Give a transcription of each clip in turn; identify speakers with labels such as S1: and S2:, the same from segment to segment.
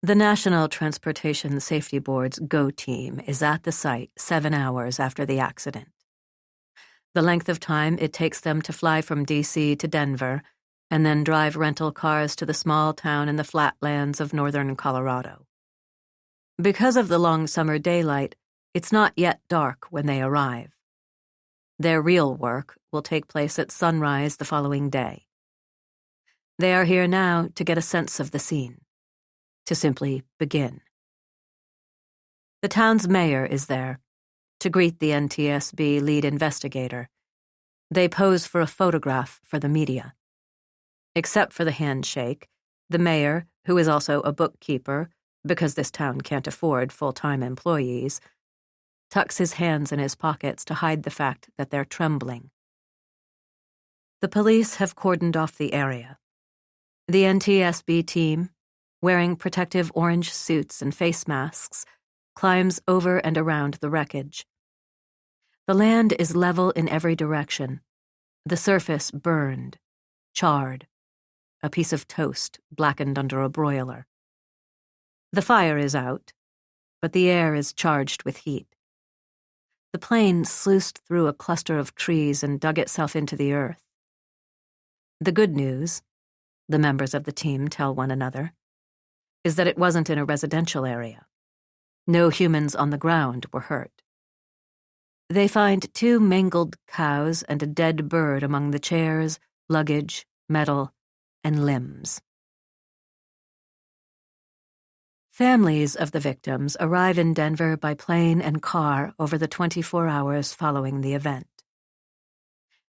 S1: The National Transportation Safety Board's GO team is at the site 7 hours after the accident. The length of time it takes them to fly from D.C. to Denver and then drive rental cars to the small town in the flatlands of northern Colorado. Because of the long summer daylight, it's not yet dark when they arrive. Their real work will take place at sunrise the following day. They are here now to get a sense of the scene, to simply begin. The town's mayor is there to greet the NTSB lead investigator. They pose for a photograph for the media. Except for the handshake, the mayor, who is also a bookkeeper, because this town can't afford full-time employees, tucks his hands in his pockets to hide the fact that they're trembling. The police have cordoned off the area. The NTSB team, wearing protective orange suits and face masks, climbs over and around the wreckage. The land is level in every direction, the surface burned, charred, a piece of toast blackened under a broiler. The fire is out, but the air is charged with heat. The plane sluiced through a cluster of trees and dug itself into the earth. The good news, the members of the team tell one another, is that it wasn't in a residential area. No humans on the ground were hurt. They find 2 mangled cows and a dead bird among the chairs, luggage, metal, and limbs. Families of the victims arrive in Denver by plane and car over the 24 hours following the event.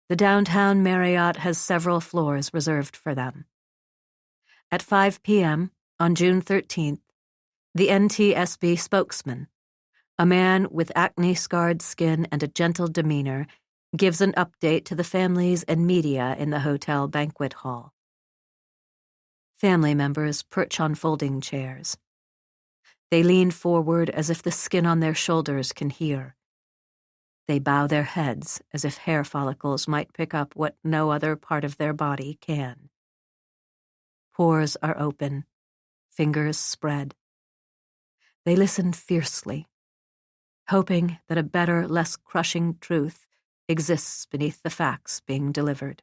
S1: The downtown Marriott has several floors reserved for them. At 5 p.m. on June 13th, the NTSB spokesman, a man with acne-scarred skin and a gentle demeanor, gives an update to the families and media in the hotel banquet hall. Family members perch on folding chairs. They lean forward as if the skin on their shoulders can hear. They bow their heads as if hair follicles might pick up what no other part of their body can. Pores are open, fingers spread. They listen fiercely, hoping that a better, less crushing truth exists beneath the facts being delivered.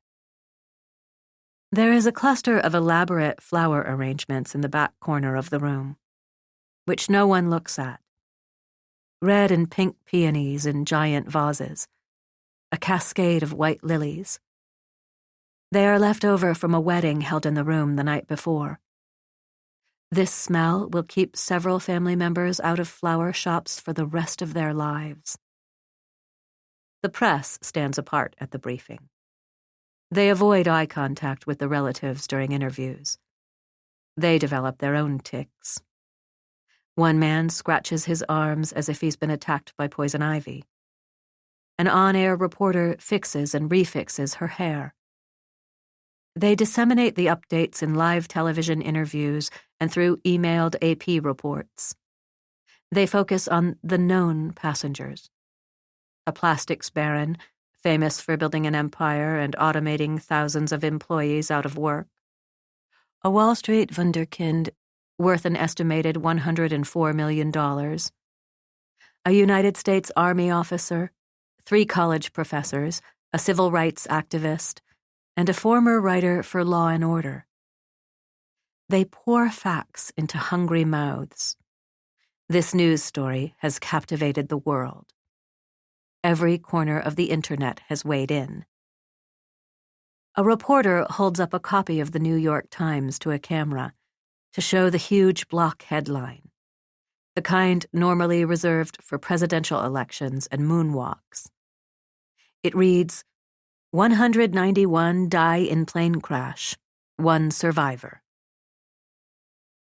S1: There is a cluster of elaborate flower arrangements in the back corner of the room, which no one looks at. Red and pink peonies in giant vases, a cascade of white lilies. They are left over from a wedding held in the room the night before. This smell will keep several family members out of flower shops for the rest of their lives. The press stands apart at the briefing. They avoid eye contact with the relatives during interviews. They develop their own tics. One man scratches his arms as if he's been attacked by poison ivy. An on-air reporter fixes and refixes her hair. They disseminate the updates in live television interviews and through emailed AP reports. They focus on the known passengers. A plastics baron, famous for building an empire and automating thousands of employees out of work. A Wall Street wunderkind worth an estimated $104 million. A United States Army officer, 3 college professors, a civil rights activist, and a former writer for Law and Order. They pour facts into hungry mouths. This news story has captivated the world. Every corner of the internet has weighed in. A reporter holds up a copy of the New York Times to a camera to show the huge block headline, the kind normally reserved for presidential elections and moonwalks. It reads, 191 die in plane crash, 1 survivor.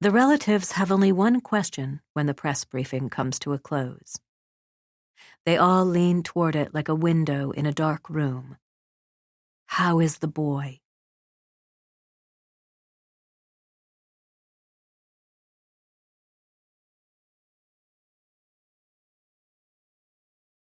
S1: The relatives have only one question when the press briefing comes to a close. They all lean toward it like a window in a dark room. How is the boy?